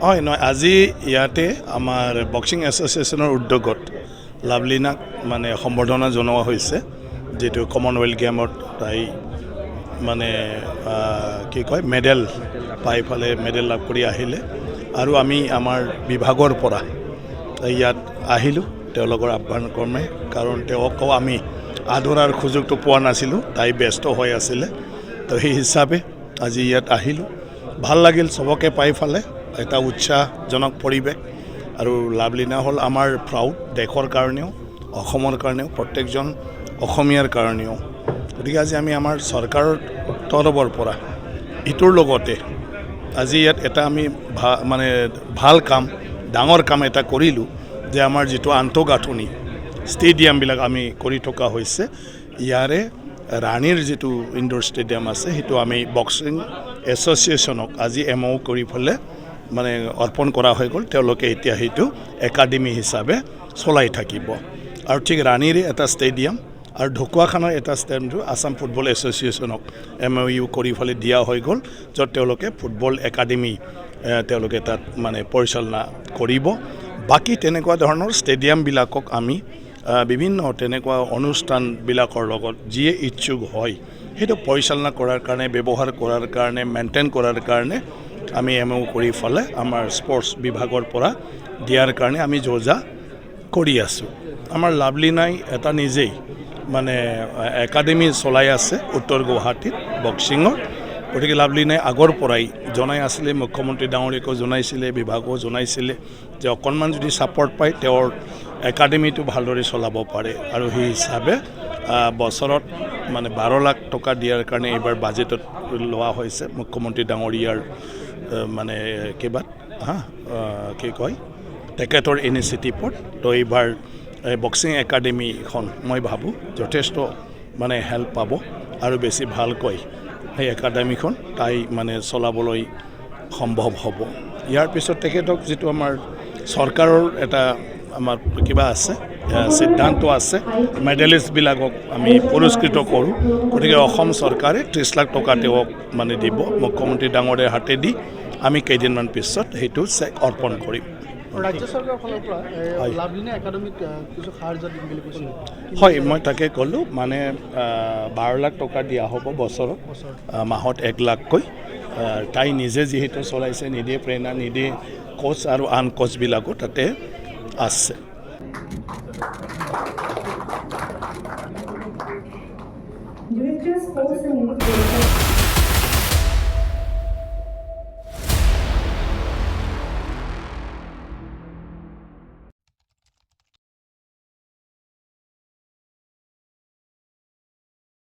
হয় নহয় আজি ইয়াতে আমাৰ বক্সিং এছ'চিয়েশ্যনৰ উদ্যোগত লাভলীনাক মানে সম্বৰ্ধনা জনোৱা হৈছে যেটো কমনৱেলথ গেমত তাই মানে কি কয় মেডেল পাই ফালে মেডেল লাভ কৰি আহিলে আৰু আমি আমাৰ বিভাগৰ পৰা ইয়াত আহিলোঁ তেওঁলোকৰ আহ্বান ক্ৰমে কাৰণ তেওঁকো আমি আদৰাৰ সুযোগটো পোৱা নাছিলোঁ তাই ব্যস্ত হৈ আছিলে তো সেই হিচাপে আজি ইয়াত আহিলোঁ ভাল লাগিল সবকে পাই ফালে এটা উৎসাহজনক পৰিৱেশ আৰু লাভলীনা হ'ল আমাৰ প্ৰাউড দেশৰ কাৰণেও অসমৰ কাৰণেও প্ৰত্যেকজন অসমীয়াৰ কাৰণেও গতিকে আজি আমি আমাৰ চৰকাৰৰ তৰফৰ পৰা ইটোৰ লগতে আজি ইয়াত এটা আমি মানে ভাল কাম ডাঙৰ কাম এটা কৰিলোঁ যে আমাৰ যিটো আন্তঃগাঁথনি ষ্টেডিয়ামবিলাক আমি কৰি থকা হৈছে ইয়াৰে ৰাণীৰ যিটো ইনডোৰ ষ্টেডিয়াম আছে সেইটো আমি বক্সিং এছ'চিয়েশ্যনক আজি এমঅ কৰি ফেলে মানে অৰ্পণ কৰা হৈ গ'ল তেওঁলোকে এতিয়া সেইটো একাডেমি হিচাপে চলাই থাকিব আৰু ঠিক ৰাণীৰে এটা ষ্টেডিয়াম আৰু ঢকুৱাখানাৰ এটা ষ্টেডিয়ামটো আসাম ফুটবল এছ'চিয়েশ্যনক এমঅইউ কৰি ফেলে দিয়া হৈ গ'ল য'ত তেওঁলোকে ফুটবল একাডেমি তেওঁলোকে তাত মানে পৰিচালনা কৰিব বাকী তেনেকুৱা ধৰণৰ ষ্টেডিয়ামবিলাকক আমি বিভিন্ন তেনেকুৱা অনুষ্ঠানবিলাকৰ লগত যিয়ে ইচ্ছুক হয় সেইটো পৰিচালনা কৰাৰ কাৰণে ব্যৱহাৰ কৰাৰ কাৰণে মেইনটেইন কৰাৰ কাৰণে আমি এমঅ কৰি ফেলে আমাৰ স্পৰ্টছ বিভাগৰ পৰা দিয়াৰ কাৰণে আমি যোজা কৰি আছোঁ আমাৰ লাভলীনাই এটা নিজেই মানে একাডেমি চলাই আছে উত্তৰ গুৱাহাটীত বক্সিঙৰ গতিকে লাভলীনাই আগৰ পৰাই জনাই আছিলে মুখ্যমন্ত্ৰী ডাঙৰীয়াকো জনাইছিলে বিভাগো জনাইছিলে যে অকণমান যদি ছাপৰ্ট পায় তেওঁৰ একাডেমিটো ভালদৰে চলাব পাৰে আৰু সেই হিচাপে বছৰত মানে 12 লাখ টকা দিয়াৰ কাৰণে এইবাৰ বাজেটত লোৱা হৈছে মুখ্যমন্ত্ৰী ডাঙৰীয়াৰ মানে কিবা কি কয় তেখেতৰ ইনিচিয়েটিভত তো এইবাৰ বক্সিং একাডেমিখন মই ভাবোঁ যথেষ্ট মানে হেল্প পাব আৰু বেছি ভালকৈ সেই একাডেমিখন তাই মানে চলাবলৈ সম্ভৱ হ'ব ইয়াৰ পিছত তেখেতক যিটো আমাৰ চৰকাৰৰ এটা আমাৰ কিবা আছে সিদ্ধান্ত আছে মেডেলিষ্টবিলাকক আমি পুৰস্কৃত কৰোঁ গতিকে অসম চৰকাৰে 30 লাখ টকা তেওঁক মানে দিব মুখ্যমন্ত্ৰী ডাঙৰীয়াৰ হাতেদি আমি কেইদিনমান পিছত সেইটো চেক অৰ্পণ কৰিম ৰাজ্য চৰকাৰৰ ফালৰ পৰা লাভলীনা একাডেমিক কিছু সাহায্য দিম বুলি কৈছিল হয় মই তাকে ক'লোঁ মানে 12 লাখ টকা দিয়া হ'ব বছৰত মাহত 1 লাখকৈ তাই নিজে যিহেতু চলাইছে নিদিয়ে প্ৰেৰণা নিদিয়ে কোচ আৰু আন কোচবিলাকো তাতে আছে Director Sports and Youth